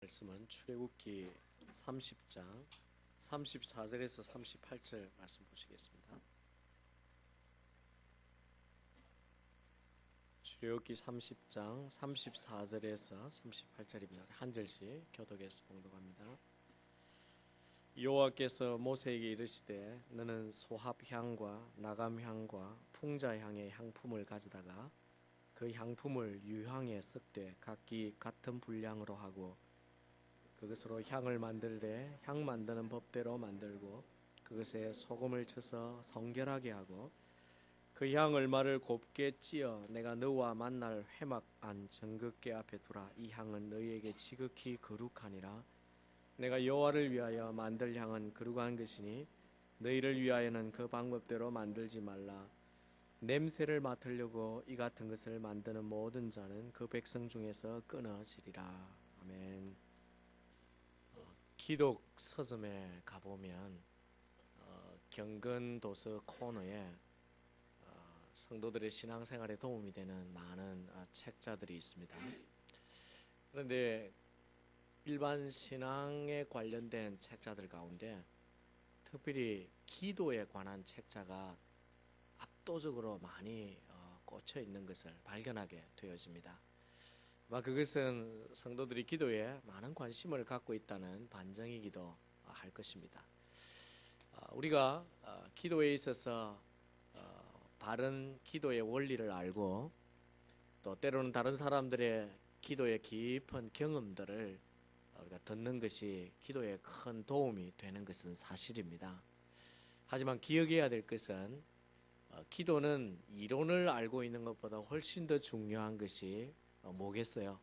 말씀은 출애굽기 30장 34절에서 38절 말씀 보시겠습니다. 출애굽기 30장 34절에서 38절입니다. 한 절씩 교독해서 봉독합니다. 여호와께서 모세에게 이르시되 너는 소합향과 나감향과 풍자향의 향품을 가져다가 그 향품을 유향에 섞되 각기 같은 분량으로 하고 그것으로 향을 만들되 향 만드는 법대로 만들고 그것에 소금을 쳐서 성결하게 하고 그 향 얼마를 곱게 찌어 내가 너와 만날 회막 안 정극계 앞에 두라. 이 향은 너희에게 지극히 거룩하니라. 내가 여호와를 위하여 만들 향은 거룩한 것이니 너희를 위하여는 그 방법대로 만들지 말라. 냄새를 맡으려고 이 같은 것을 만드는 모든 자는 그 백성 중에서 끊어지리라. 아멘. 기독 서점에 가보면 경건 도서 코너에 성도들의 신앙생활에 도움이 되는 많은 책자들이 있습니다. 그런데 일반 신앙에 관련된 책자들 가운데 특별히 기도에 관한 책자가 압도적으로 많이 꽂혀 있는 것을 발견하게 되어집니다. 그것은 성도들이 기도에 많은 관심을 갖고 있다는 반증이기도 할 것입니다. 우리가 기도에 있어서 바른 기도의 원리를 알고 또 때로는 다른 사람들의 기도의 깊은 경험들을 우리가 듣는 것이 기도에 큰 도움이 되는 것은 사실입니다. 하지만 기억해야 될 것은 기도는 이론을 알고 있는 것보다 훨씬 더 중요한 것이 뭐겠어요?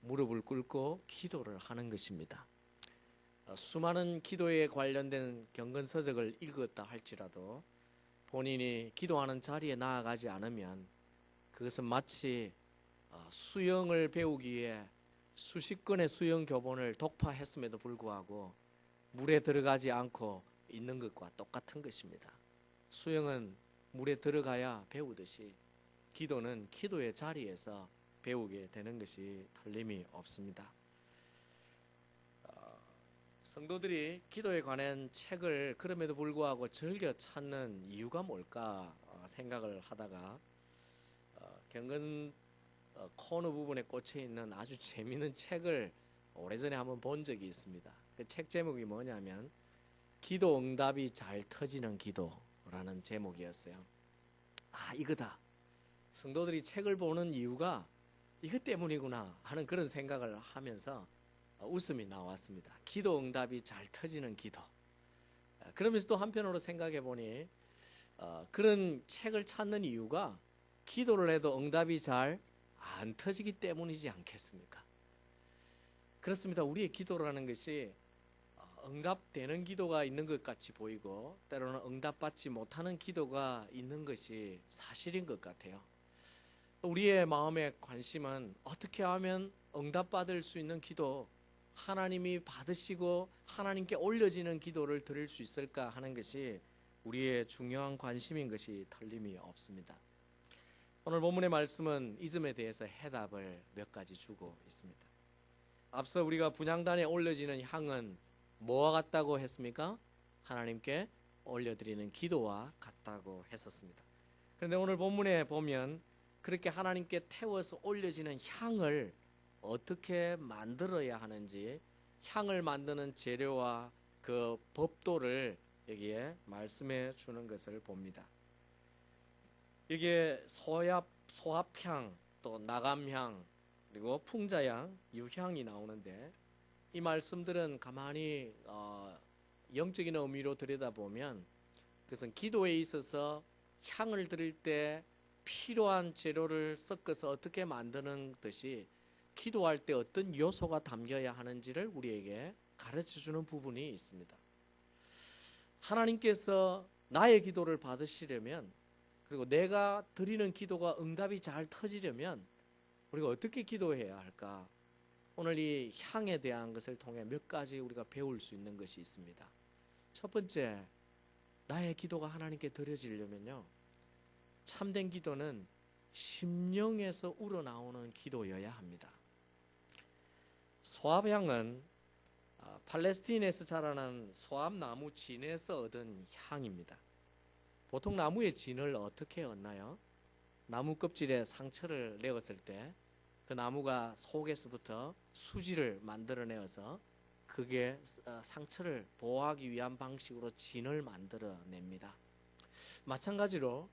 무릎을 꿇고 기도를 하는 것입니다. 수많은 기도에 관련된 경건서적을 읽었다 할지라도 본인이 기도하는 자리에 나아가지 않으면 그것은 마치 수영을 배우기 위해 수십 건의 수영 교본을 독파했음에도 불구하고 물에 들어가지 않고 있는 것과 똑같은 것입니다. 수영은 물에 들어가야 배우듯이 기도는 기도의 자리에서 배우게 되는 것이 틀림이 없습니다. 성도들이 기도에 관한 책을 그럼에도 불구하고 즐겨 찾는 이유가 뭘까 생각을 하다가 경건 코너 부분에 꽂혀 있는 아주 재미있는 책을 오래전에 한번 본 적이 있습니다. 그 책 제목이 뭐냐면 기도 응답이 잘 터지는 기도라는 제목이었어요. 이거다. 성도들이 책을 보는 이유가 이것 때문이구나 하는 그런 생각을 하면서 웃음이 나왔습니다. 기도 응답이 잘 터지는 기도. 그러면서 또 한편으로 생각해 보니 그런 책을 찾는 이유가 기도를 해도 응답이 잘 안 터지기 때문이지 않겠습니까? 그렇습니다. 우리의 기도라는 것이 응답되는 기도가 있는 것 같이 보이고 때로는 응답받지 못하는 기도가 있는 것이 사실인 것 같아요. 우리의 마음의 관심은 어떻게 하면 응답받을 수 있는 기도, 하나님이 받으시고 하나님께 올려지는 기도를 드릴 수 있을까 하는 것이 우리의 중요한 관심인 것이 틀림이 없습니다. 오늘 본문의 말씀은 이 점에 대해서 해답을 몇 가지 주고 있습니다. 앞서 우리가 분향단에 올려지는 향은 뭐와 같다고 했습니까? 하나님께 올려드리는 기도와 같다고 했었습니다. 그런데 오늘 본문에 보면 그렇게 하나님께 태워서 올려지는 향을 어떻게 만들어야 하는지 향을 만드는 재료와 그 법도를 여기에 말씀해 주는 것을 봅니다. 여기에 소합향, 또 나감향, 그리고 풍자향, 유향이 나오는데 이 말씀들은 가만히 영적인 의미로 들여다보면 그것은 기도에 있어서 향을 드릴 때 필요한 재료를 섞어서 어떻게 만드는 듯이 기도할 때 어떤 요소가 담겨야 하는지를 우리에게 가르쳐주는 부분이 있습니다. 하나님께서 나의 기도를 받으시려면 그리고 내가 드리는 기도가 응답이 잘 터지려면 우리가 어떻게 기도해야 할까? 오늘 이 향에 대한 것을 통해 몇 가지 우리가 배울 수 있는 것이 있습니다. 첫 번째, 나의 기도가 하나님께 드려지려면요, 참된 기도는 심령에서 우러나오는 기도여야 합니다. 소합향은 팔레스타인에서 자라는 소합나무 진에서 얻은 향입니다. 보통 나무의 진을 어떻게 얻나요? 나무 껍질에 상처를 내었을 때 그 나무가 속에서부터 수지를 만들어내어서 그게 상처를 보호하기 위한 방식으로 진을 만들어냅니다. 마찬가지로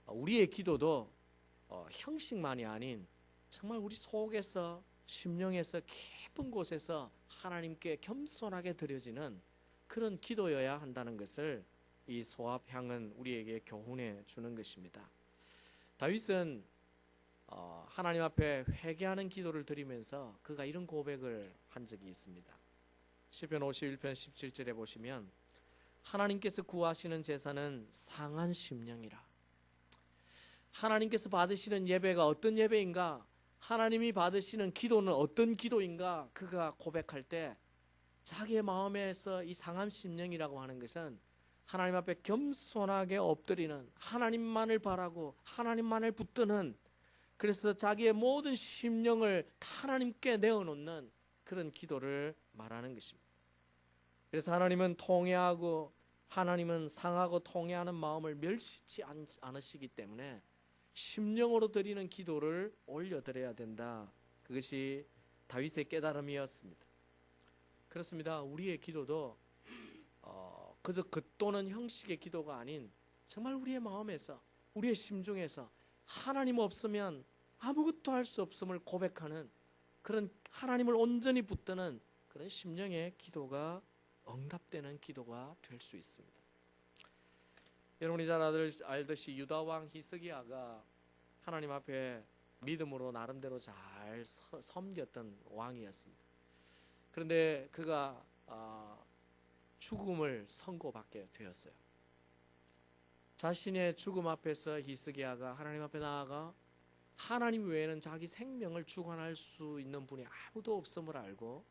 우리의 기도도 형식만이 아닌 정말 우리 속에서 심령에서 깊은 곳에서 하나님께 겸손하게 드려지는 그런 기도여야 한다는 것을 이 소합향은 우리에게 교훈해 주는 것입니다. 다윗은 하나님 앞에 회개하는 기도를 드리면서 그가 이런 고백을 한 적이 있습니다. 시편 51편 17절에 보시면 하나님께서 구하시는 제사는 상한 심령이라. 하나님께서 받으시는 예배가 어떤 예배인가, 하나님이 받으시는 기도는 어떤 기도인가, 그가 고백할 때 자기의 마음에서 이 상한 심령이라고 하는 것은 하나님 앞에 겸손하게 엎드리는, 하나님만을 바라고 하나님만을 붙드는, 그래서 자기의 모든 심령을 하나님께 내어놓는 그런 기도를 말하는 것입니다. 그래서 하나님은 통회하고 하나님은 상하고 통회하는 마음을 멸시치 않으시기 때문에 심령으로 드리는 기도를 올려드려야 된다. 그것이 다윗의 깨달음이었습니다. 그렇습니다. 우리의 기도도 그저 겉도는 형식의 기도가 아닌 정말 우리의 마음에서, 우리의 심중에서 하나님 없으면 아무것도 할 수 없음을 고백하는 그런 하나님을 온전히 붙드는 그런 심령의 기도가 응답되는 기도가 될 수 있습니다. 여러분이 잘 알듯이 유다 왕 히스기야가 하나님 앞에 믿음으로 나름대로 잘 섬겼던 왕이었습니다. 그런데 그가 죽음을 선고받게 되었어요. 자신의 죽음 앞에서 히스기야가 하나님 앞에 나아가 하나님 외에는 자기 생명을 주관할 수 있는 분이 아무도 없음을 알고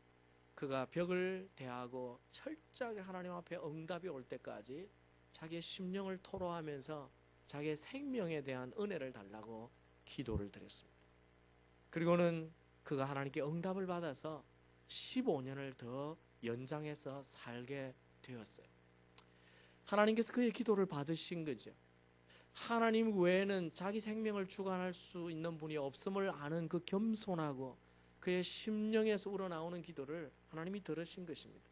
그가 벽을 대하고 철저하게 하나님 앞에 응답이 올 때까지 자기의 심령을 토로하면서 자기의 생명에 대한 은혜를 달라고 기도를 드렸습니다. 그리고는 그가 하나님께 응답을 받아서 15년을 더 연장해서 살게 되었어요. 하나님께서 그의 기도를 받으신 거죠. 하나님 외에는 자기 생명을 주관할 수 있는 분이 없음을 아는 그 겸손하고 그의 심령에서 우러나오는 기도를 하나님이 들으신 것입니다.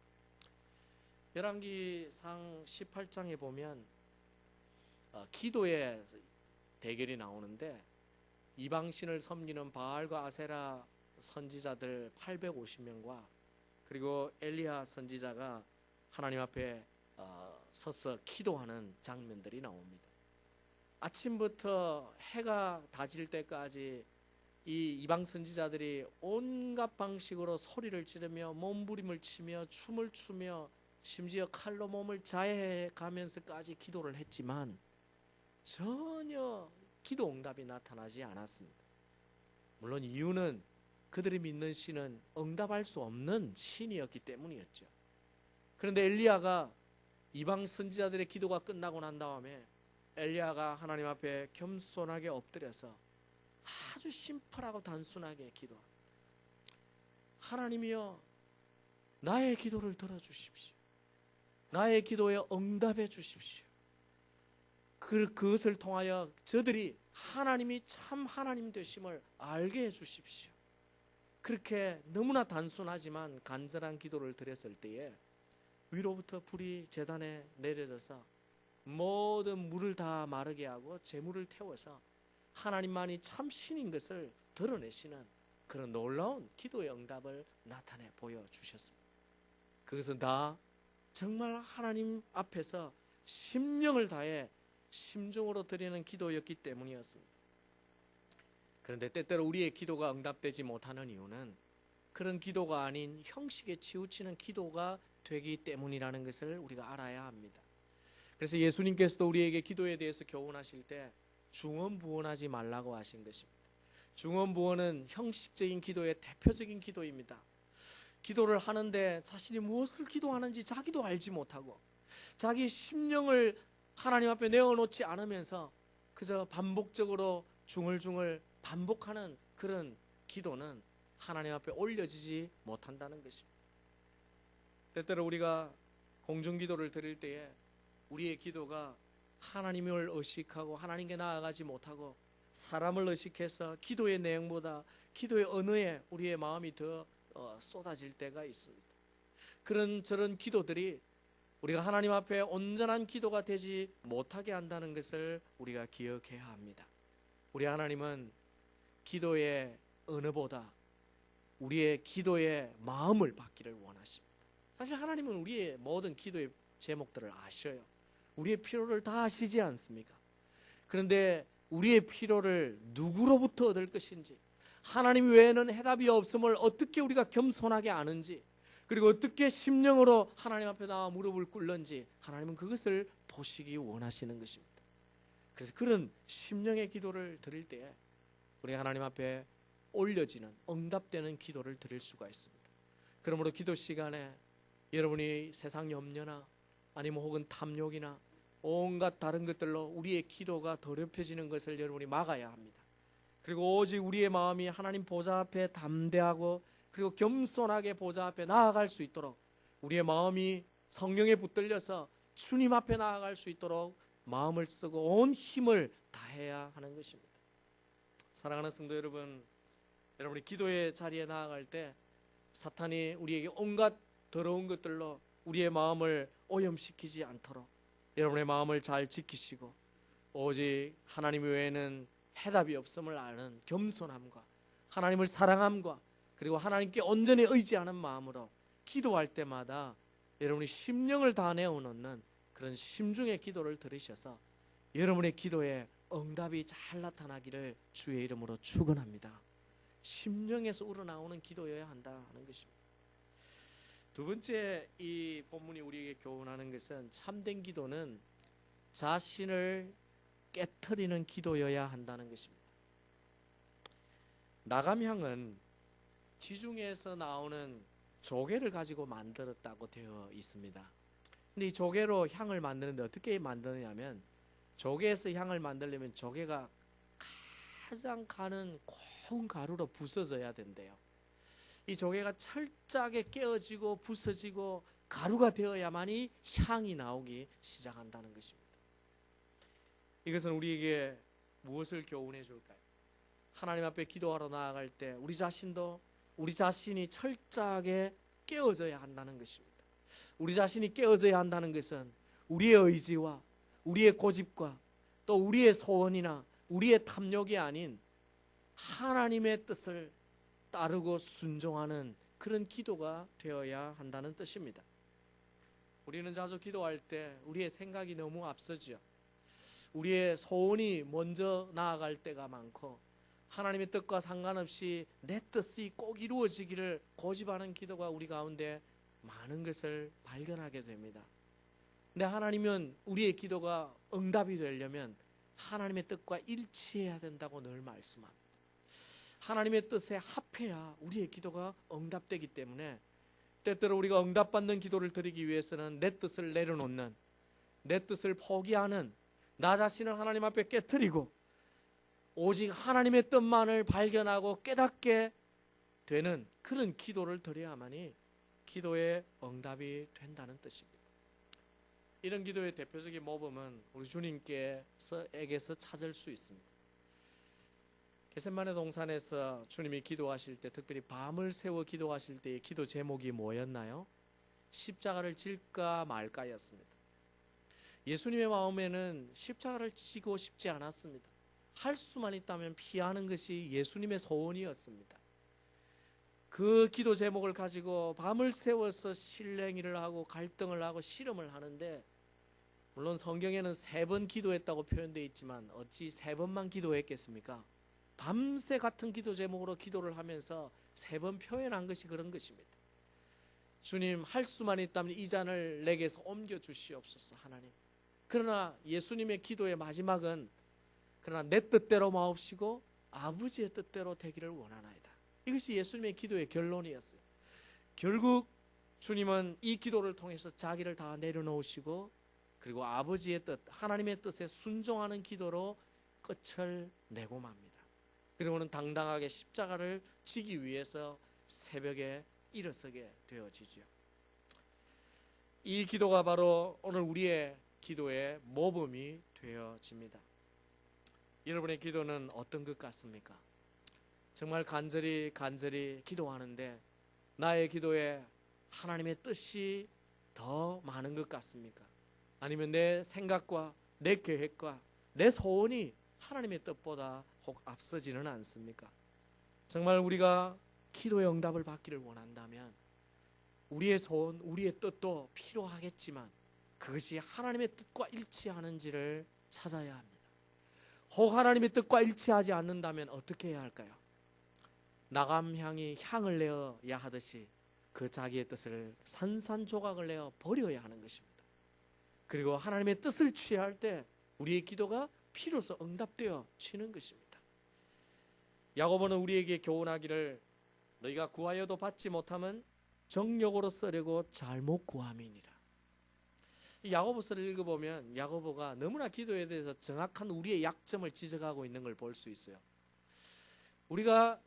열왕기상 18장에 보면 기도의 대결이 나오는데 이방신을 섬기는 바알과 아세라 선지자들 850명과 그리고 엘리야 선지자가 하나님 앞에 서서 기도하는 장면들이 나옵니다. 아침부터 해가 다질 때까지 이 이방 선지자들이 온갖 방식으로 소리를 지르며 몸부림을 치며 춤을 추며 심지어 칼로 몸을 자해해 가면서까지 기도를 했지만 전혀 기도 응답이 나타나지 않았습니다. 물론 이유는 그들이 믿는 신은 응답할 수 없는 신이었기 때문이었죠. 그런데 엘리야가 이방 선지자들의 기도가 끝나고 난 다음에 엘리야가 하나님 앞에 겸손하게 엎드려서 아주 심플하고 단순하게 기도합니다. 하나님이여, 나의 기도를 들어주십시오. 나의 기도에 응답해 주십시오. 그것을 통하여 저들이 하나님이 참 하나님 되심을 알게 해 주십시오. 그렇게 너무나 단순하지만 간절한 기도를 드렸을 때에 위로부터 불이 제단에 내려져서 모든 물을 다 마르게 하고 재물을 태워서 하나님만이 참 신인 것을 드러내시는 그런 놀라운 기도의 응답을 나타내 보여주셨습니다. 그것은 다 정말 하나님 앞에서 심령을 다해 심중으로 드리는 기도였기 때문이었습니다. 그런데 때때로 우리의 기도가 응답되지 못하는 이유는 그런 기도가 아닌 형식에 치우치는 기도가 되기 때문이라는 것을 우리가 알아야 합니다. 그래서 예수님께서도 우리에게 기도에 대해서 교훈하실 때 중언부언하지 말라고 하신 것입니다. 중언부언은 형식적인 기도의 대표적인 기도입니다. 기도를 하는데 자신이 무엇을 기도하는지 자기도 알지 못하고 자기 심령을 하나님 앞에 내어놓지 않으면서 그저 반복적으로 중얼중얼 반복하는 그런 기도는 하나님 앞에 올려지지 못한다는 것입니다. 때때로 우리가 공중기도를 드릴 때에 우리의 기도가 하나님을 의식하고 하나님께 나아가지 못하고 사람을 의식해서 기도의 내용보다 기도의 언어에 우리의 마음이 더 쏟아질 때가 있습니다. 그런 저런 기도들이 우리가 하나님 앞에 온전한 기도가 되지 못하게 한다는 것을 우리가 기억해야 합니다. 우리 하나님은 기도의 언어보다 우리의 기도의 마음을 받기를 원하십니다. 사실 하나님은 우리의 모든 기도의 제목들을 아셔요. 우리의 필요를 다 아시지 않습니까? 그런데 우리의 필요를 누구로부터 얻을 것인지, 하나님 외에는 해답이 없음을 어떻게 우리가 겸손하게 아는지, 그리고 어떻게 심령으로 하나님 앞에 나와 무릎을 꿇는지 하나님은 그것을 보시기 원하시는 것입니다. 그래서 그런 심령의 기도를 드릴 때 우리 하나님 앞에 올려지는 응답되는 기도를 드릴 수가 있습니다. 그러므로 기도 시간에 여러분이 세상 염려나 아니면 혹은 탐욕이나 온갖 다른 것들로 우리의 기도가 더럽혀지는 것을 여러분이 막아야 합니다. 그리고 오직 우리의 마음이 하나님 보좌 앞에 담대하고 그리고 겸손하게 보좌 앞에 나아갈 수 있도록 우리의 마음이 성령에 붙들려서 주님 앞에 나아갈 수 있도록 마음을 쓰고 온 힘을 다해야 하는 것입니다. 사랑하는 성도 여러분, 여러분이 기도의 자리에 나아갈 때 사탄이 우리에게 온갖 더러운 것들로 우리의 마음을 오염시키지 않도록 여러분의 마음을 잘 지키시고 오직 하나님 외에는 해답이 없음을 아는 겸손함과 하나님을 사랑함과 그리고 하나님께 온전히 의지하는 마음으로 기도할 때마다 여러분이 심령을 다 내어놓는 그런 심중의 기도를 들으셔서 여러분의 기도에 응답이 잘 나타나기를 주의 이름으로 축원합니다. 심령에서 우러나오는 기도여야 한다 하는 것입니다. 두 번째 이 본문이 우리에게 교훈하는 것은 참된 기도는 자신을 깨트리는 기도여야 한다는 것입니다. 나감향은 지중해에서 나오는 조개를 가지고 만들었다고 되어 있습니다. 근데 이 조개로 향을 만드는데 어떻게 만드느냐면 조개에서 향을 만들려면 조개가 가장 가는 고운 가루로 부서져야 된대요. 이 조개가 철저하게 깨어지고 부서지고 가루가 되어야만이 향이 나오기 시작한다는 것입니다. 이것은 우리에게 무엇을 교훈해 줄까요? 하나님 앞에 기도하러 나아갈 때 우리 자신이 철저하게 깨어져야 한다는 것입니다. 우리 자신이 깨어져야 한다는 것은 우리의 의지와 우리의 고집과 또 우리의 소원이나 우리의 탐욕이 아닌 하나님의 뜻을 따르고 순종하는 그런 기도가 되어야 한다는 뜻입니다. 우리는 자주 기도할 때 우리의 생각이 너무 앞서죠. 우리의 소원이 먼저 나아갈 때가 많고 하나님의 뜻과 상관없이 내 뜻이 꼭 이루어지기를 고집하는 기도가 우리 가운데 많은 것을 발견하게 됩니다. 근데 하나님은 우리의 기도가 응답이 되려면 하나님의 뜻과 일치해야 된다고 늘 말씀합니다. 하나님의 뜻에 합해야 우리의 기도가 응답되기 때문에 때때로 우리가 응답받는 기도를 드리기 위해서는 내 뜻을 내려놓는, 내 뜻을 포기하는, 나 자신을 하나님 앞에 깨트리고 오직 하나님의 뜻만을 발견하고 깨닫게 되는 그런 기도를 드려야만이 기도의 응답이 된다는 뜻입니다. 이런 기도의 대표적인 모범은 우리 주님께서에게서 찾을 수 있습니다. 겟세마네 동산에서 주님이 기도하실 때 특별히 밤을 새워 기도하실 때의 기도 제목이 뭐였나요? 십자가를 질까 말까였습니다. 예수님의 마음에는 십자가를 지고 싶지 않았습니다. 할 수만 있다면 피하는 것이 예수님의 소원이었습니다. 그 기도 제목을 가지고 밤을 새워서 실랭이를 하고 갈등을 하고 씨름을 하는데 물론 성경에는 3번 기도했다고 표현되어 있지만 어찌 3번만 기도했겠습니까? 밤새 같은 기도 제목으로 기도를 하면서 3번 표현한 것이 그런 것입니다. 주님, 할 수만 있다면 이 잔을 내게서 옮겨 주시옵소서 하나님. 그러나 예수님의 기도의 마지막은 그러나 내 뜻대로 마옵시고 아버지의 뜻대로 되기를 원하나이다. 이것이 예수님의 기도의 결론이었어요. 결국 주님은 이 기도를 통해서 자기를 다 내려놓으시고 그리고 아버지의 뜻, 하나님의 뜻에 순종하는 기도로 끝을 내고 맙니다. 그러고는 당당하게 십자가를 지기 위해서 새벽에 일어서게 되어지죠. 이 기도가 바로 오늘 우리의 기도의 모범이 되어집니다. 여러분의 기도는 어떤 것 같습니까? 정말 간절히 기도하는데 나의 기도에 하나님의 뜻이 더 많은 것 같습니까? 아니면 내 생각과 내 계획과 내 소원이 하나님의 뜻보다 혹 앞서지는 않습니까? 정말 우리가 기도의 응답을 받기를 원한다면 우리의 소원, 우리의 뜻도 필요하겠지만 그것이 하나님의 뜻과 일치하는지를 찾아야 합니다. 혹 하나님의 뜻과 일치하지 않는다면 어떻게 해야 할까요? 나감향이 향을 내어야 하듯이 그 자기의 뜻을 산산조각을 내어 버려야 하는 것입니다. 그리고 하나님의 뜻을 취할 때 우리의 기도가 피로서 응답되어 지는 것입니다. 야고보는 우리에게 교훈하기를 너희가 구하여도 받지 못하면 정욕으로 쓰려고 잘못 구함이니라. 이 야고보서를 읽어보면 야고보가 너무나 기도에 대해서 정확한 우리의 약점을 지적하고 있는 걸 볼 수 있어요. 우리가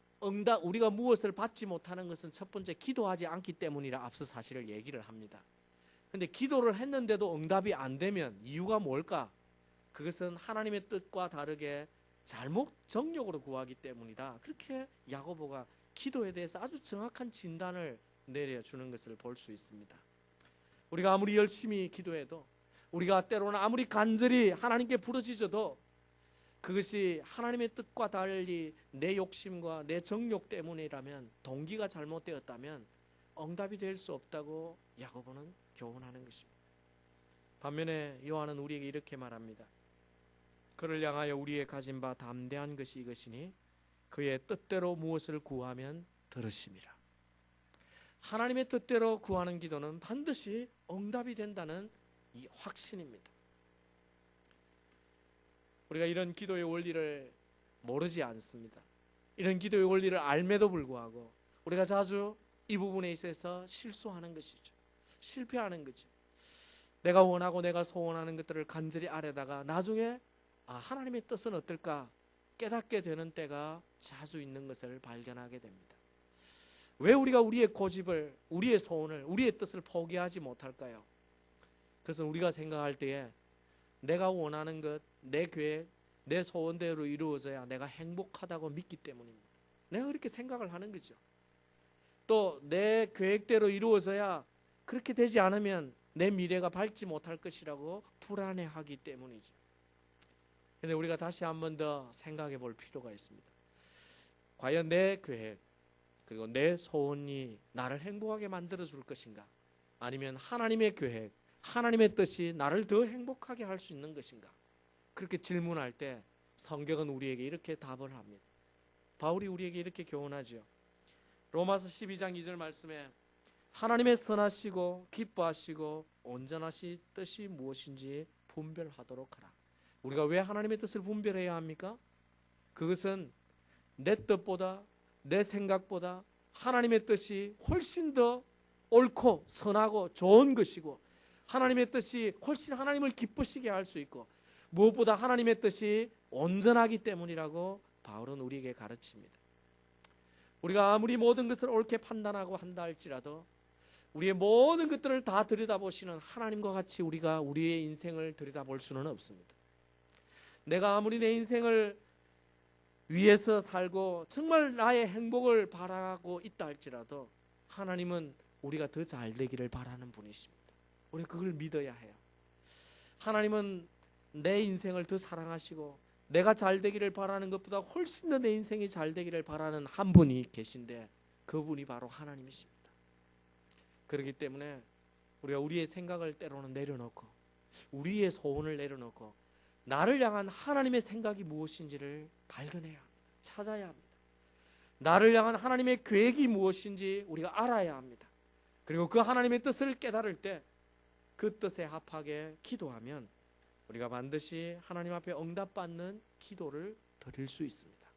무엇을 받지 못하는 것은 첫 번째 기도하지 않기 때문이라 앞서 사실을 얘기를 합니다. 근데 기도를 했는데도 응답이 안 되면 이유가 뭘까? 그것은 하나님의 뜻과 다르게 잘못 정욕으로 구하기 때문이다. 그렇게 야고보가 기도에 대해서 아주 정확한 진단을 내려주는 것을 볼 수 있습니다. 우리가 아무리 열심히 기도해도 우리가 때로는 아무리 간절히 하나님께 부르짖어도 그것이 하나님의 뜻과 달리 내 욕심과 내 정욕 때문이라면, 동기가 잘못되었다면 응답이 될 수 없다고 야고보는 교훈하는 것입니다. 반면에 요한은 우리에게 이렇게 말합니다. 그를 향하여 우리의 가진 바 담대한 것이 이것이니 그의 뜻대로 무엇을 구하면 들으심이라. 하나님의 뜻대로 구하는 기도는 반드시 응답이 된다는 이 확신입니다. 우리가 이런 기도의 원리를 모르지 않습니다. 이런 기도의 원리를 알매도 불구하고 우리가 자주 이 부분에 있어서 실수하는 것이죠. 실패하는 거죠. 내가 원하고 내가 소원하는 것들을 간절히 아뢰다가 나중에 하나님의 뜻은 어떨까 깨닫게 되는 때가 자주 있는 것을 발견하게 됩니다. 왜 우리가 우리의 고집을, 우리의 소원을, 우리의 뜻을 포기하지 못할까요? 그것은 우리가 생각할 때에 내가 원하는 것, 내 계획, 내 소원대로 이루어져야 내가 행복하다고 믿기 때문입니다. 내가 그렇게 생각을 하는 거죠. 또 내 계획대로 이루어져야, 그렇게 되지 않으면 내 미래가 밝지 못할 것이라고 불안해하기 때문이죠. 그런데 우리가 다시 한 번 더 생각해 볼 필요가 있습니다. 과연 내 계획 그리고 내 소원이 나를 행복하게 만들어 줄 것인가? 아니면 하나님의 계획, 하나님의 뜻이 나를 더 행복하게 할 수 있는 것인가? 그렇게 질문할 때 성경은 우리에게 이렇게 답을 합니다. 바울이 우리에게 이렇게 교훈하죠. 로마서 12장 2절 말씀에 하나님의 선하시고 기뻐하시고 온전하신 뜻이 무엇인지 분별하도록 하라. 우리가 왜 하나님의 뜻을 분별해야 합니까? 그것은 내 뜻보다, 내 생각보다 하나님의 뜻이 훨씬 더 옳고 선하고 좋은 것이고, 하나님의 뜻이 훨씬 하나님을 기쁘시게 할 수 있고, 무엇보다 하나님의 뜻이 온전하기 때문이라고 바울은 우리에게 가르칩니다. 우리가 아무리 모든 것을 옳게 판단하고 한다 할지라도 우리의 모든 것들을 다 들여다보시는 하나님과 같이 우리가 우리의 인생을 들여다볼 수는 없습니다. 내가 아무리 내 인생을 위해서 살고 정말 나의 행복을 바라고 있다 할지라도 하나님은 우리가 더 잘 되기를 바라는 분이십니다. 우리가 그걸 믿어야 해요. 하나님은 내 인생을 더 사랑하시고 내가 잘 되기를 바라는 것보다 훨씬 더 내 인생이 잘 되기를 바라는 한 분이 계신데, 그분이 바로 하나님이십니다. 그렇기 때문에 우리가 우리의 생각을 때로는 내려놓고 우리의 소원을 내려놓고 나를 향한 하나님의 생각이 무엇인지를 발견해야 합니다. 찾아야 합니다. 나를 향한 하나님의 계획이 무엇인지 우리가 알아야 합니다. 그리고 그 하나님의 뜻을 깨달을 때 그 뜻에 합하게 기도하면 우리가 반드시 하나님 앞에 응답받는 기도를 드릴 수 있습니다.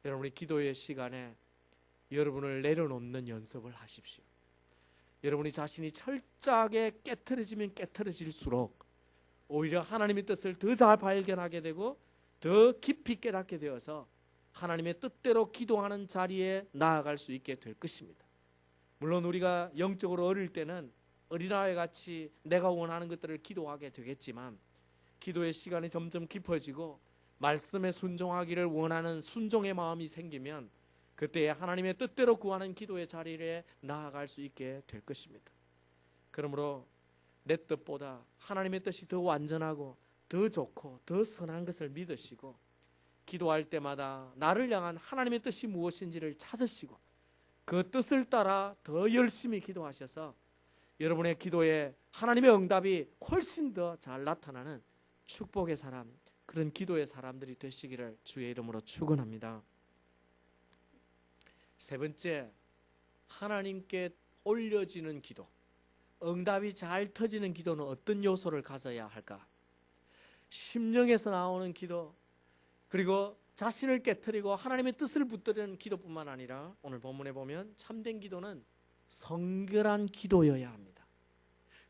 여러분이 기도의 시간에 여러분을 내려놓는 연습을 하십시오. 여러분이 자신이 철저하게 깨트려지면 깨트려질수록 오히려 하나님의 뜻을 더 잘 발견하게 되고 더 깊이 깨닫게 되어서 하나님의 뜻대로 기도하는 자리에 나아갈 수 있게 될 것입니다. 물론 우리가 영적으로 어릴 때는 어린아이 같이 내가 원하는 것들을 기도하게 되겠지만 기도의 시간이 점점 깊어지고 말씀에 순종하기를 원하는 순종의 마음이 생기면 그때 하나님의 뜻대로 구하는 기도의 자리에 나아갈 수 있게 될 것입니다. 그러므로 내 뜻보다 하나님의 뜻이 더 완전하고 더 좋고 더 선한 것을 믿으시고 기도할 때마다 나를 향한 하나님의 뜻이 무엇인지를 찾으시고 그 뜻을 따라 더 열심히 기도하셔서 여러분의 기도에 하나님의 응답이 훨씬 더 잘 나타나는 축복의 사람, 그런 기도의 사람들이 되시기를 주의 이름으로 축원합니다. 세 번째, 하나님께 올려지는 기도, 응답이 잘 터지는 기도는 어떤 요소를 가져야 할까? 심령에서 나오는 기도, 그리고 자신을 깨트리고 하나님의 뜻을 붙드는 기도뿐만 아니라 오늘 본문에 보면 참된 기도는 성결한 기도여야 합니다.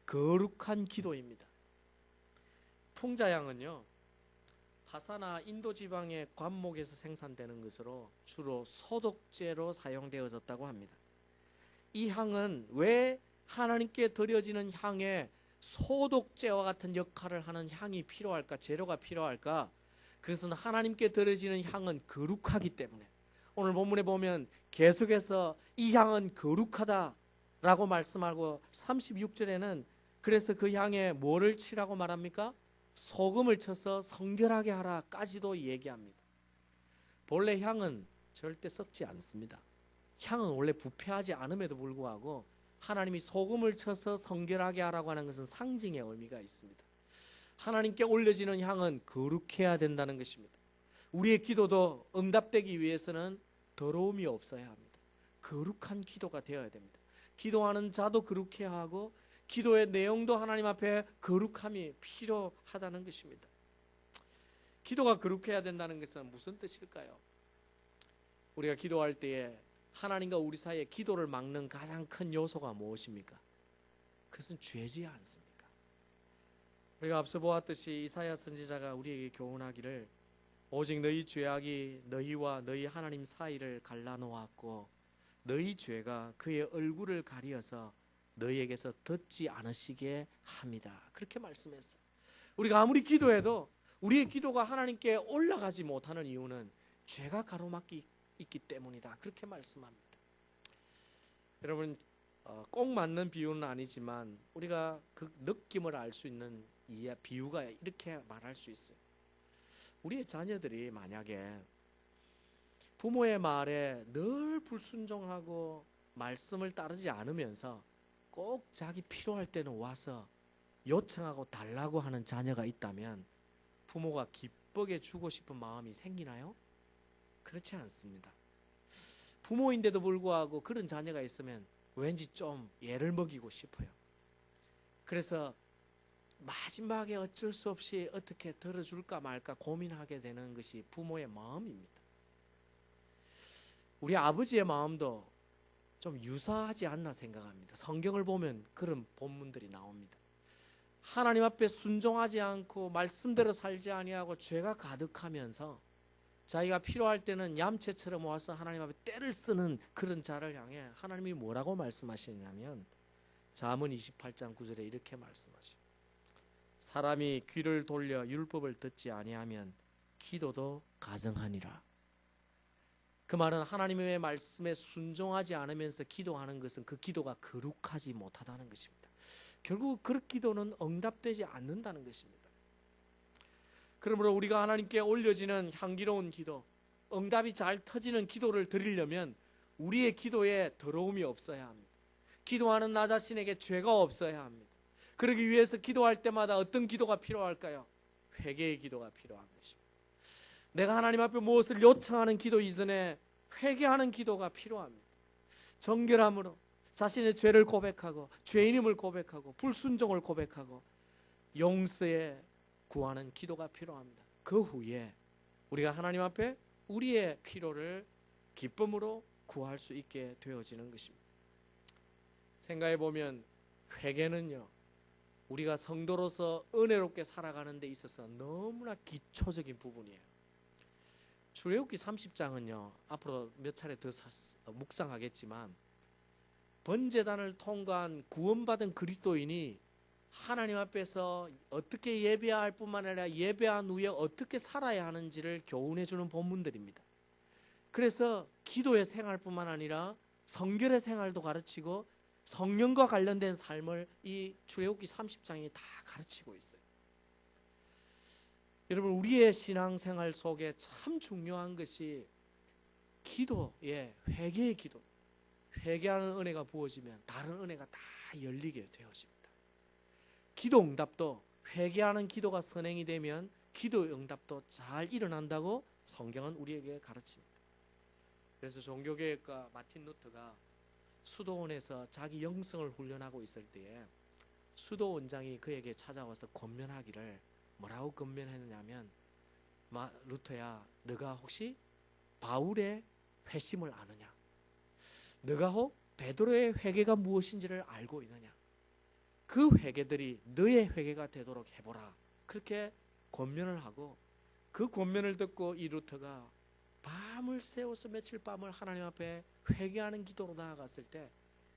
거룩한 기도입니다. 풍자향은요, 파사나 인도 지방의 관목에서 생산되는 것으로 주로 소독제로 사용되어졌다고 합니다. 이 향은 왜 하나님께 드려지는 향에 소독제와 같은 역할을 하는 향이 필요할까, 재료가 필요할까? 그것은 하나님께 드려지는 향은 거룩하기 때문에 오늘 본문에 보면 계속해서 이 향은 거룩하다라고 말씀하고 36절에는 그래서 그 향에 뭐를 칠하고 말합니까? 소금을 쳐서 성결하게 하라까지도 얘기합니다. 본래 향은 절대 썩지 않습니다. 향은 원래 부패하지 않음에도 불구하고 하나님이 소금을 쳐서 성결하게 하라고 하는 것은 상징의 의미가 있습니다. 하나님께 올려지는 향은 거룩해야 된다는 것입니다. 우리의 기도도 응답되기 위해서는 더러움이 없어야 합니다. 거룩한 기도가 되어야 됩니다. 기도하는 자도 거룩해야 하고 기도의 내용도 하나님 앞에 거룩함이 필요하다는 것입니다. 기도가 거룩해야 된다는 것은 무슨 뜻일까요? 우리가 기도할 때에 하나님과 우리 사이에 기도를 막는 가장 큰 요소가 무엇입니까? 그것은 죄지 않습니까? 우리가 앞서 보았듯이 이사야 선지자가 우리에게 교훈하기를 오직 너희 죄악이 너희와 너희 하나님 사이를 갈라놓았고 너희 죄가 그의 얼굴을 가리어서 너희에게서 듣지 않으시게 합니다. 그렇게 말씀했어요. 우리가 아무리 기도해도 우리의 기도가 하나님께 올라가지 못하는 이유는 죄가 가로막기 있기 때문이다. 그렇게 말씀합니다. 여러분, 꼭 맞는 비유는 아니지만 우리가 그 느낌을 알 수 있는 이 비유가 이렇게 말할 수 있어요. 우리의 자녀들이 만약에 부모의 말에 늘 불순종하고 말씀을 따르지 않으면서 꼭 자기 필요할 때는 와서 요청하고 달라고 하는 자녀가 있다면 부모가 기쁘게 주고 싶은 마음이 생기나요? 그렇지 않습니다. 부모인데도 불구하고 그런 자녀가 있으면 왠지 좀 애를 먹이고 싶어요. 그래서 마지막에 어쩔 수 없이 어떻게 들어줄까 말까 고민하게 되는 것이 부모의 마음입니다. 우리 아버지의 마음도 좀 유사하지 않나 생각합니다. 성경을 보면 그런 본문들이 나옵니다. 하나님 앞에 순종하지 않고 말씀대로 살지 아니하고 죄가 가득하면서 자기가 필요할 때는 얌체처럼 와서 하나님 앞에 떼를 쓰는 그런 자를 향해 하나님이 뭐라고 말씀하시냐면 잠언 28장 9절에 이렇게 말씀하시죠. 사람이 귀를 돌려 율법을 듣지 아니하면 기도도 가증하니라. 그 말은 하나님의 말씀에 순종하지 않으면서 기도하는 것은 그 기도가 거룩하지 못하다는 것입니다. 결국 그 기도는 응답되지 않는다는 것입니다. 그러므로 우리가 하나님께 올려지는 향기로운 기도, 응답이 잘 터지는 기도를 드리려면 우리의 기도에 더러움이 없어야 합니다. 기도하는 나 자신에게 죄가 없어야 합니다. 그러기 위해서 기도할 때마다 어떤 기도가 필요할까요? 회개의 기도가 필요한 것입니다. 내가 하나님 앞에 무엇을 요청하는 기도 이전에 회개하는 기도가 필요합니다. 정결함으로 자신의 죄를 고백하고 죄인임을 고백하고 불순종을 고백하고 용서에 구하는 기도가 필요합니다. 그 후에 우리가 하나님 앞에 우리의 필요를 기쁨으로 구할 수 있게 되어지는 것입니다. 생각해 보면 회개는요, 우리가 성도로서 은혜롭게 살아가는 데 있어서 너무나 기초적인 부분이에요. 출애굽기 30장은요 앞으로 몇 차례 더 묵상하겠지만 번제단을 통과한 구원받은 그리스도인이 하나님 앞에서 어떻게 예배할 뿐만 아니라 예배한 후에 어떻게 살아야 하는지를 교훈해 주는 본문들입니다. 그래서 기도의 생활뿐만 아니라 성결의 생활도 가르치고 성령과 관련된 삶을 이 출애굽기 30장이 다 가르치고 있어요. 여러분, 우리의 신앙생활 속에 참 중요한 것이 기도의 회개의 기도. 회개하는 은혜가 부어지면 다른 은혜가 다 열리게 되어집니다. 기도 응답도 회개하는 기도가 선행이 되면 기도 응답도 잘 일어난다고 성경은 우리에게 가르칩니다. 그래서 종교개혁가 마틴 루터가 수도원에서 자기 영성을 훈련하고 있을 때에 수도원장이 그에게 찾아와서 권면하기를 뭐라고 권면했느냐면, 루터야, 너가 혹시 바울의 회심을 아느냐? 너가 혹 베드로의 회개가 무엇인지를 알고 있느냐? 그 회개들이 너의 회개가 되도록 해보라. 그렇게 권면을 하고, 그 권면을 듣고 이 루터가 밤을 새워서 며칠 밤을 하나님 앞에 회개하는 기도로 나아갔을 때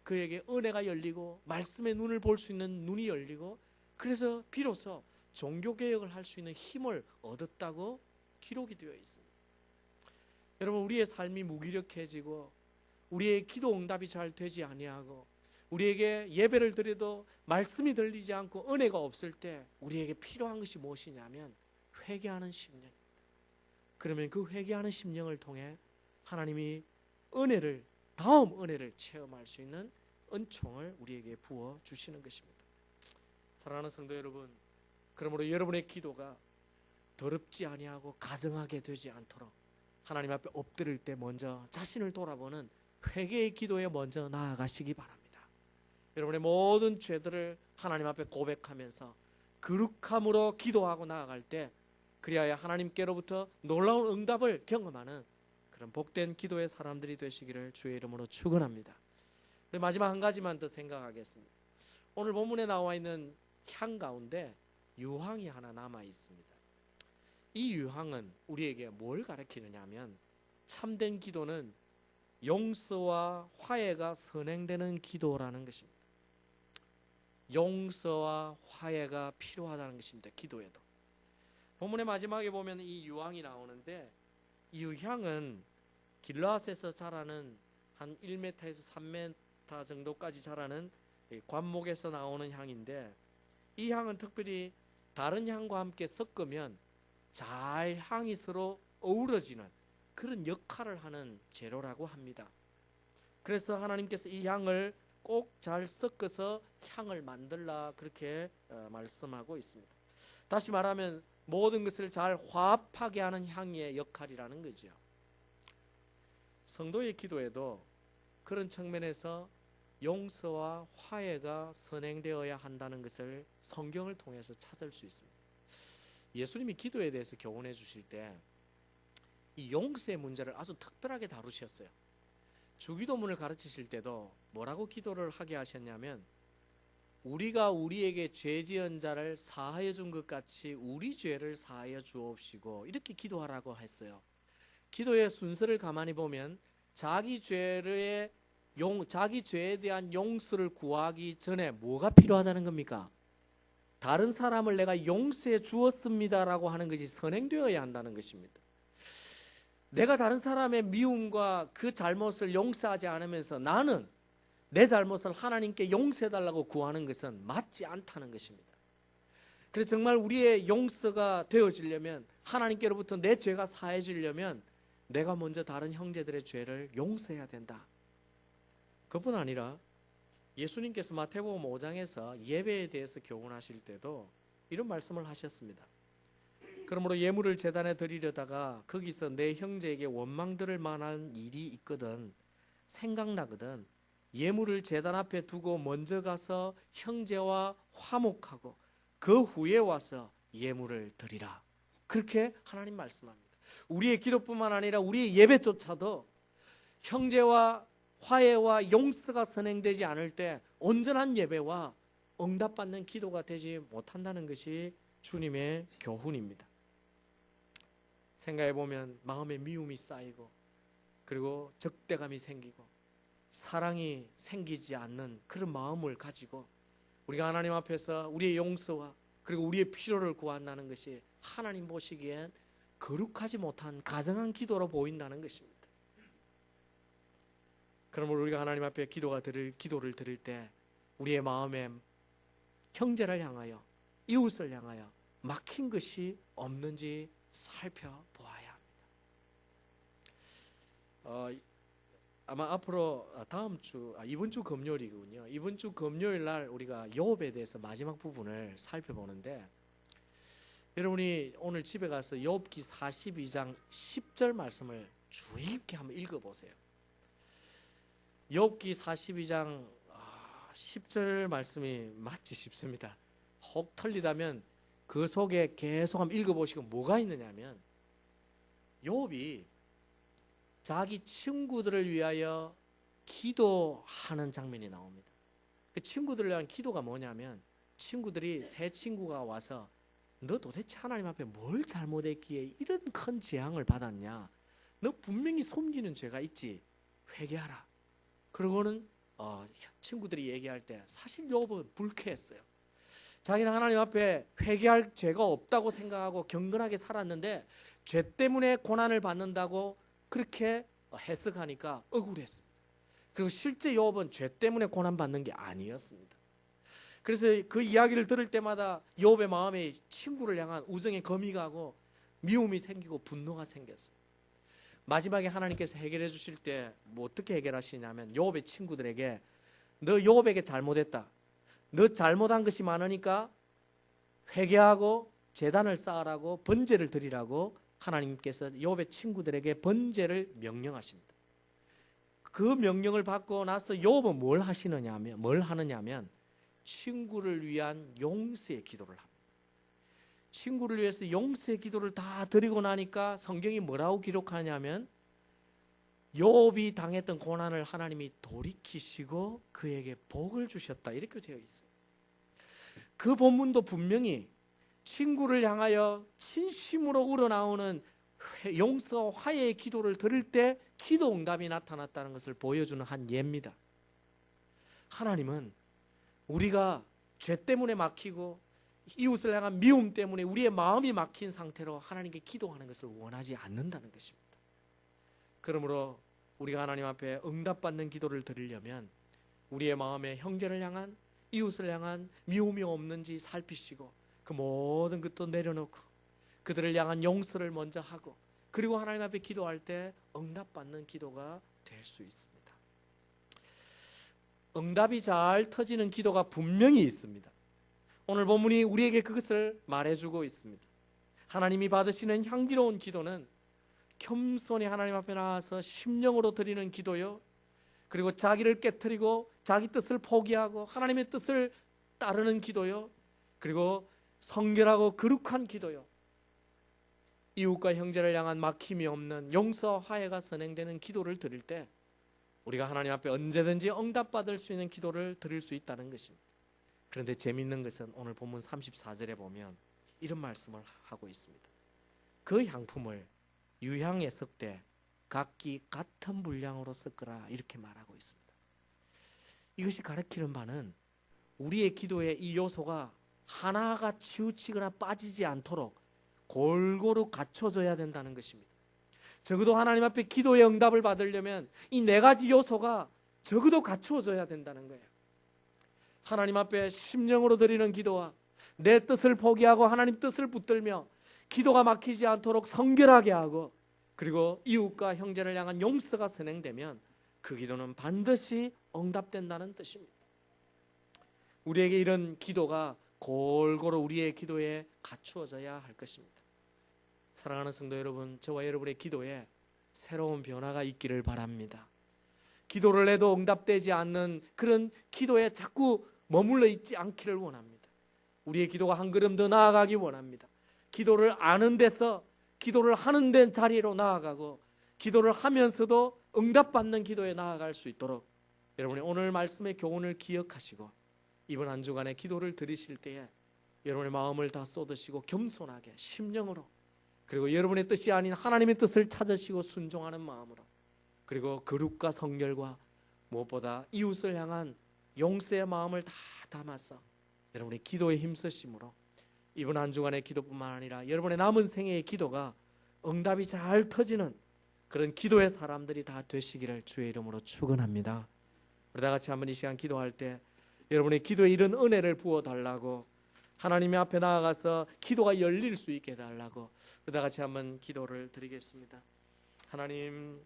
그에게 은혜가 열리고 말씀의 눈을 볼 수 있는 눈이 열리고, 그래서 비로소 종교개혁을 할 수 있는 힘을 얻었다고 기록이 되어 있습니다. 여러분, 우리의 삶이 무기력해지고 우리의 기도 응답이 잘 되지 아니하고 우리에게 예배를 드려도 말씀이 들리지 않고 은혜가 없을 때 우리에게 필요한 것이 무엇이냐면 회개하는 심령입니다. 그러면 그 회개하는 심령을 통해 하나님이 은혜를, 다음 은혜를 체험할 수 있는 은총을 우리에게 부어 주시는 것입니다. 사랑하는 성도 여러분, 그러므로 여러분의 기도가 더럽지 아니하고 가증하게 되지 않도록 하나님 앞에 엎드릴 때 먼저 자신을 돌아보는 회개의 기도에 먼저 나아가시기 바랍니다. 여러분의 모든 죄들을 하나님 앞에 고백하면서 거룩함으로 기도하고 나아갈 때 그리하여 하나님께로부터 놀라운 응답을 경험하는 그런 복된 기도의 사람들이 되시기를 주의 이름으로 축원합니다. 마지막 한 가지만 더 생각하겠습니다. 오늘 본문에 나와 있는 향 가운데 유황이 하나 남아 있습니다. 이 유황은 우리에게 뭘 가르치느냐 하면 참된 기도는 용서와 화해가 선행되는 기도라는 것입니다. 용서와 화해가 필요하다는 것입니다. 기도에도. 본문의 마지막에 보면 이 유황이 나오는데, 이 유향은 길라앗에서 자라는 한 1m에서 3m 정도까지 자라는 관목에서 나오는 향인데, 이 향은 특별히 다른 향과 함께 섞으면 잘 향이 서로 어우러지는 그런 역할을 하는 재료라고 합니다. 그래서 하나님께서 이 향을 꼭 잘 섞어서 향을 만들라 그렇게 말씀하고 있습니다. 다시 말하면 모든 것을 잘 화합하게 하는 향의 역할이라는 거죠. 성도의 기도에도 그런 측면에서 용서와 화해가 선행되어야 한다는 것을 성경을 통해서 찾을 수 있습니다. 예수님이 기도에 대해서 교훈해 주실 때 이 용서의 문제를 아주 특별하게 다루셨어요. 주기도문을 가르치실 때도 뭐라고 기도를 하게 하셨냐면, 우리가 우리에게 죄 지은 자를 사하여 준 것 같이 우리 죄를 사하여 주옵시고, 이렇게 기도하라고 했어요. 기도의 순서를 가만히 보면 자기 죄에 대한 용서를 구하기 전에 뭐가 필요하다는 겁니까? 다른 사람을 내가 용서해 주었습니다라고 하는 것이 선행되어야 한다는 것입니다. 내가 다른 사람의 미움과 그 잘못을 용서하지 않으면서 나는 내 잘못을 하나님께 용서해달라고 구하는 것은 맞지 않다는 것입니다. 그래서 정말 우리의 용서가 되어지려면, 하나님께로부터 내 죄가 사해지려면 내가 먼저 다른 형제들의 죄를 용서해야 된다. 그뿐 아니라 예수님께서 마태복음 5장에서 예배에 대해서 교훈하실 때도 이런 말씀을 하셨습니다. 그러므로 예물을 제단에 드리려다가 거기서 내 형제에게 원망 들을 만한 일이 있거든, 생각나거든, 예물을 제단 앞에 두고 먼저 가서 형제와 화목하고 그 후에 와서 예물을 드리라. 그렇게 하나님 말씀합니다. 우리의 기도뿐만 아니라 우리의 예배조차도 형제와 화해와 용서가 선행되지 않을 때 온전한 예배와 응답받는 기도가 되지 못한다는 것이 주님의 교훈입니다. 생각해보면 마음에 미움이 쌓이고 그리고 적대감이 생기고 사랑이 생기지 않는 그런 마음을 가지고 우리가 하나님 앞에서 우리의 용서와 그리고 우리의 필요를 구한다는 것이 하나님 보시기엔 거룩하지 못한 가정한 기도로 보인다는 것입니다. 그러므로 우리가 하나님 앞에 기도를 드릴 때 우리의 마음에 형제를 향하여 이웃을 향하여 막힌 것이 없는지 살펴보아야 합니다. 아마 앞으로 이번 주 금요일이군요. 이번 주 금요일 날 우리가 욥에 대해서 마지막 부분을 살펴보는데, 여러분이 오늘 집에 가서 욥기 42장 10절 말씀을 주의 깊게 한번 읽어보세요. 욥기 42장 10절 말씀이 맞지 싶습니다. 혹 틀리다면 그 속에 계속 한번 읽어보시고 뭐가 있느냐면, 욥이 자기 친구들을 위하여 기도하는 장면이 나옵니다. 그 친구들을 위한 기도가 뭐냐면, 새 친구가 와서 너 도대체 하나님 앞에 뭘 잘못했기에 이런 큰 재앙을 받았냐? 너 분명히 숨기는 죄가 있지. 회개하라. 그러고는 친구들이 얘기할 때 사실 욥은 불쾌했어요. 자기는 하나님 앞에 회개할 죄가 없다고 생각하고 경건하게 살았는데 죄 때문에 고난을 받는다고 그렇게 해석하니까 억울했습니다. 그리고 실제 욥은 죄 때문에 고난받는 게 아니었습니다. 그래서 그 이야기를 들을 때마다 욥의 마음에 친구를 향한 우정의 검이 가고 미움이 생기고 분노가 생겼어요. 마지막에 하나님께서 해결해 주실 때 어떻게 해결하시냐면, 욥의 친구들에게 너 욥에게 잘못했다. 너 잘못한 것이 많으니까 회개하고 제단을 쌓으라고 번제를 드리라고 하나님께서 욥의 친구들에게 번제를 명령하십니다. 그 명령을 받고 나서 욥은 뭘 하느냐면 친구를 위한 용서의 기도를 합니다. 친구를 위해서 용서의 기도를 다 드리고 나니까 성경이 뭐라고 기록하냐면, 욥이 당했던 고난을 하나님이 돌이키시고 그에게 복을 주셨다, 이렇게 되어 있어요. 그 본문도 분명히 친구를 향하여 진심으로 우러나오는 용서와 화해의 기도를 드릴 때 기도 응답이 나타났다는 것을 보여주는 한 예입니다. 하나님은 우리가 죄 때문에 막히고 이웃을 향한 미움 때문에 우리의 마음이 막힌 상태로 하나님께 기도하는 것을 원하지 않는다는 것입니다. 그러므로 우리가 하나님 앞에 응답받는 기도를 드리려면 우리의 마음에 형제를 향한, 이웃을 향한 미움이 없는지 살피시고 그 모든 것도 내려놓고 그들을 향한 용서를 먼저 하고, 그리고 하나님 앞에 기도할 때 응답받는 기도가 될 수 있습니다. 응답이 잘 터지는 기도가 분명히 있습니다. 오늘 본문이 우리에게 그것을 말해주고 있습니다. 하나님이 받으시는 향기로운 기도는 겸손히 하나님 앞에 나와서 심령으로 드리는 기도요, 그리고 자기를 깨트리고 자기 뜻을 포기하고 하나님의 뜻을 따르는 기도요, 그리고 성결하고 거룩한 기도요, 이웃과 형제를 향한 막힘이 없는 용서와 화해가 선행되는 기도를 드릴 때 우리가 하나님 앞에 언제든지 응답받을 수 있는 기도를 드릴 수 있다는 것입니다. 그런데 재미있는 것은 오늘 본문 34절에 보면 이런 말씀을 하고 있습니다. 그 향품을 유향에 섞되 각기 같은 분량으로 섞으라, 이렇게 말하고 있습니다. 이것이 가르치는 바는 우리의 기도의 이 요소가 하나가 치우치거나 빠지지 않도록 골고루 갖춰져야 된다는 것입니다. 적어도 하나님 앞에 기도의 응답을 받으려면 이 네 가지 요소가 적어도 갖추어져야 된다는 거예요. 하나님 앞에 심령으로 드리는 기도와 내 뜻을 포기하고 하나님 뜻을 붙들며 기도가 막히지 않도록 성결하게 하고, 그리고 이웃과 형제를 향한 용서가 선행되면 그 기도는 반드시 응답된다는 뜻입니다. 우리에게 이런 기도가 골고루 우리의 기도에 갖추어져야 할 것입니다. 사랑하는 성도 여러분, 저와 여러분의 기도에 새로운 변화가 있기를 바랍니다. 기도를 해도 응답되지 않는 그런 기도에 자꾸 머물러 있지 않기를 원합니다. 우리의 기도가 한 걸음 더 나아가기 원합니다. 기도를 아는 데서 기도를 하는 데 자리로 나아가고, 기도를 하면서도 응답받는 기도에 나아갈 수 있도록 여러분이 오늘 말씀의 교훈을 기억하시고 이번 한 주간의 기도를 드리실 때에 여러분의 마음을 다 쏟으시고 겸손하게 심령으로 그리고 여러분의 뜻이 아닌 하나님의 뜻을 찾으시고 순종하는 마음으로, 그리고 거룩과 성결과 무엇보다 이웃을 향한 용서의 마음을 다 담아서 여러분의 기도에 힘쓰심으로 이번 한 주간의 기도뿐만 아니라 여러분의 남은 생애의 기도가 응답이 잘 터지는 그런 기도의 사람들이 다 되시기를 주의 이름으로 축원합니다. 우리 다 같이 한번 이 시간 기도할 때 여러분의 기도에 이런 은혜를 부어달라고, 하나님의 앞에 나아가서 기도가 열릴 수 있게 해달라고 우리 다 같이 한번 기도를 드리겠습니다. 하나님,